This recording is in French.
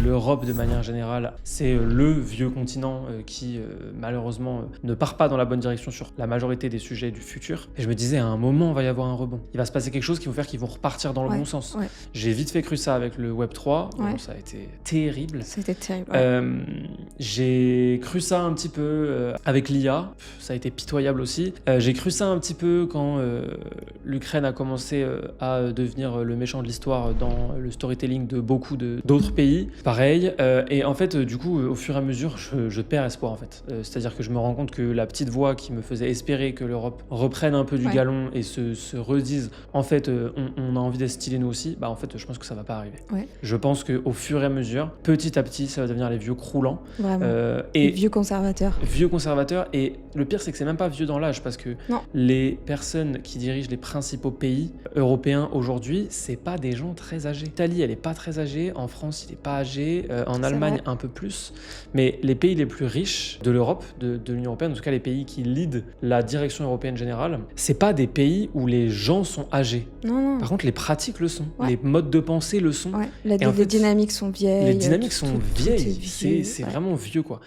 l'Europe de manière générale, c'est le vieux continent qui malheureusement ne part pas dans la bonne direction sur la majorité des sujets du futur. Et je me disais, à un moment, il va y avoir un rebond. Il va se passer quelque chose qui va faire qu'ils vont repartir dans le bon sens. J'ai vite fait cru ça avec le Web3. Bon, ça a été terrible. C'était terrible. J'ai cru ça un petit peu avec l'IA. Ça a été pitoyable aussi. J'ai cru ça un petit peu quand l'Ukraine a commencé à devenir le méchant de l'histoire dans le storytelling de beaucoup d'autres pays. Pareil. Et en fait, du coup, au fur et à mesure, je perds espoir en fait. C'est-à-dire que je me rends compte que la petite voix qui me faisait espérer que l'Europe reprenne un peu du galon et se redise en fait, on a envie d'être stylé nous aussi. Bah en fait, je pense que ça va pas arriver. Je pense qu'au fur et à mesure, petit à petit, ça va devenir les vieux croulants. Vraiment. Et vieux conservateurs. Vieux conservateurs. Et le pire, c'est que c'est même pas vieux dans l'âge parce que les personnes qui dirigent les principaux pays européens aujourd'hui, c'est pas des gens très âgés. L'Italie, elle est pas très âgée. En France, il est pas âgé. En Allemagne, un peu plus. Mais les pays les plus riches de l'Europe, de l'Union européenne, en tout cas les pays qui lead la direction européenne générale, c'est pas des pays où les gens sont âgés. Non. Par contre, les pratiques le sont. Les modes de pensée le sont. Les dynamiques sont vieilles. Les dynamiques sont vieilles. C'est vraiment vieux, quoi.